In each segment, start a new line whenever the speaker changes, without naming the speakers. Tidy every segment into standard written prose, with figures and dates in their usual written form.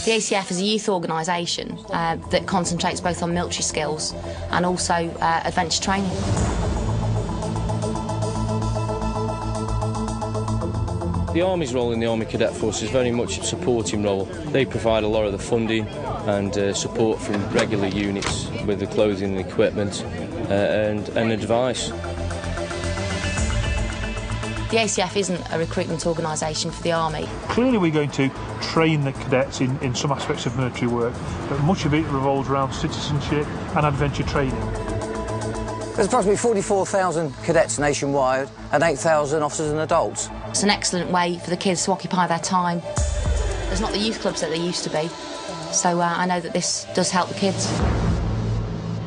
The ACF is a youth organisation that concentrates both on military skills and also adventure training.
The Army's role in the Army Cadet Force is very much a supporting role. They provide a lot of the funding and support from regular units with the clothing and equipment and advice.
The ACF isn't a recruitment organisation for the Army.
Clearly we're going to train the cadets in some aspects of military work, but much of it revolves around citizenship and adventure training.
There's approximately 44,000 cadets nationwide and 8,000 officers and adults.
It's an excellent way for the kids to occupy their time. There's not the youth clubs that there used to be, so I know that this does help the kids.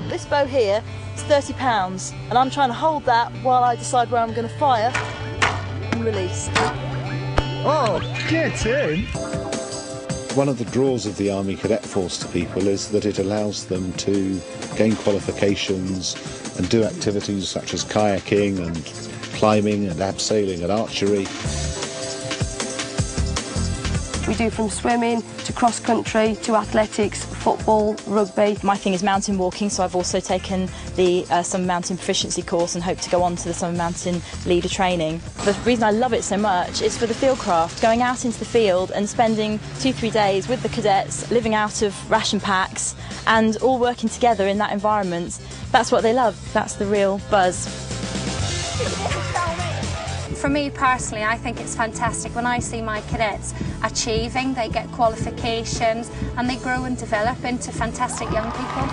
This bow here is £30, and I'm trying to hold that while I decide where I'm going to fire and release.
Oh, get in!
One of the draws of the Army Cadet Force to people is that it allows them to gain qualifications and do activities such as kayaking and climbing and abseiling and archery.
We do from swimming to cross-country to athletics, football, rugby.
My thing is mountain walking, so I've also taken the Summer Mountain Proficiency course and hope to go on to the Summer Mountain Leader training. The reason I love it so much is for the field craft, going out into the field and spending 2-3 days with the cadets, living out of ration packs and all working together in that environment. That's what they love, that's the real buzz.
For me personally, I think it's fantastic when I see my cadets achieving, they get qualifications and they grow and develop into fantastic young people.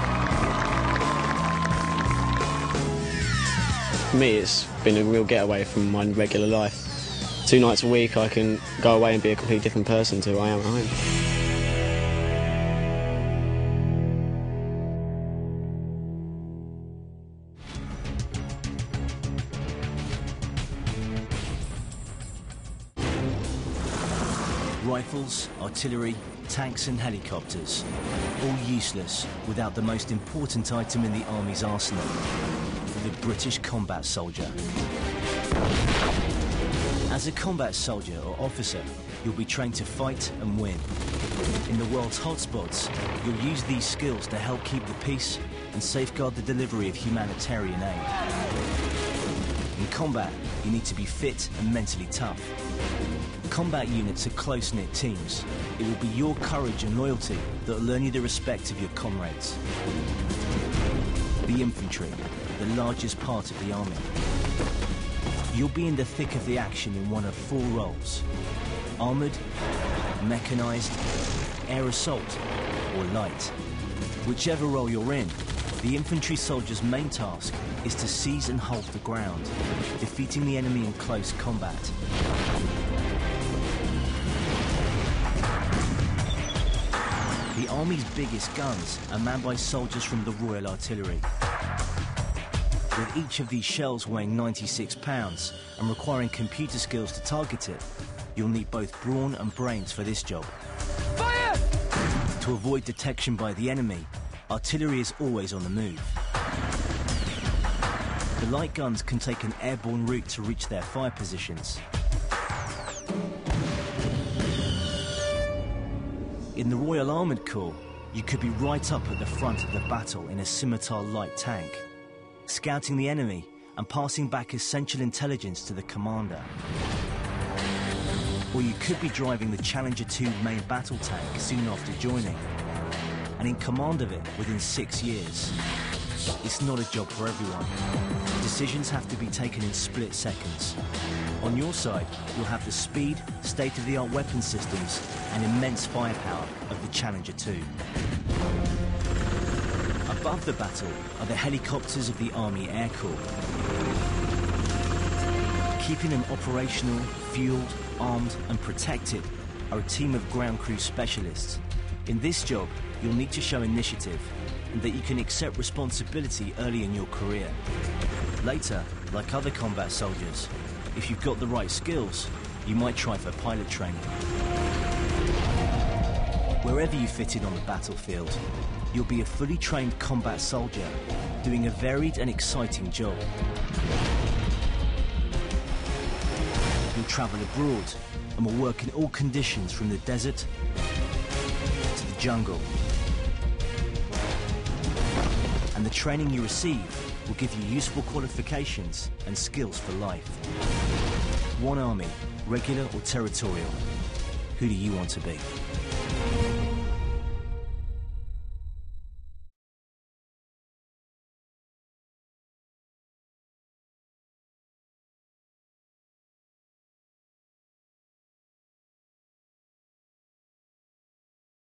For me, it's been a real getaway from my regular life. 2 nights a week I can go away and be a completely different person to who I am at home.
Rifles, artillery, tanks and helicopters, all useless without the most important item in the Army's arsenal, the British combat soldier. As a combat soldier or officer, you'll be trained to fight and win. In the world's hotspots, you'll use these skills to help keep the peace and safeguard the delivery of humanitarian aid. In combat, you need to be fit and mentally tough. Combat units are close-knit teams. It will be your courage and loyalty that will earn you the respect of your comrades. The infantry, the largest part of the army. You'll be in the thick of the action in one of 4 roles: armoured, mechanised, air assault, or light. Whichever role you're in, the infantry soldier's main task is to seize and hold the ground, defeating the enemy in close combat. The Army's biggest guns are manned by soldiers from the Royal Artillery. With each of these shells weighing 96 pounds and requiring computer skills to target it, you'll need both brawn and brains for this job.
Fire!
To avoid detection by the enemy, artillery is always on the move. The light guns can take an airborne route to reach their fire positions. In the Royal Armoured Corps, you could be right up at the front of the battle in a scimitar light tank, scouting the enemy and passing back essential intelligence to the commander. Or you could be driving the Challenger 2 main battle tank soon after joining, and in command of it within 6 years. It's not a job for everyone. Decisions have to be taken in split seconds. On your side, you'll have the speed, state-of-the-art weapon systems and immense firepower of the Challenger 2. Above the battle are the helicopters of the Army Air Corps. Keeping them operational, fueled, armed and protected are a team of ground crew specialists. In this job, you'll need to show initiative and that you can accept responsibility early in your career. Later, like other combat soldiers, if you've got the right skills, you might try for pilot training. Wherever you fit in on the battlefield, you'll be a fully trained combat soldier, doing a varied and exciting job. You'll travel abroad and will work in all conditions from the desert to jungle. And the training you receive will give you useful qualifications and skills for life. One army, regular or territorial. Who do you want to be?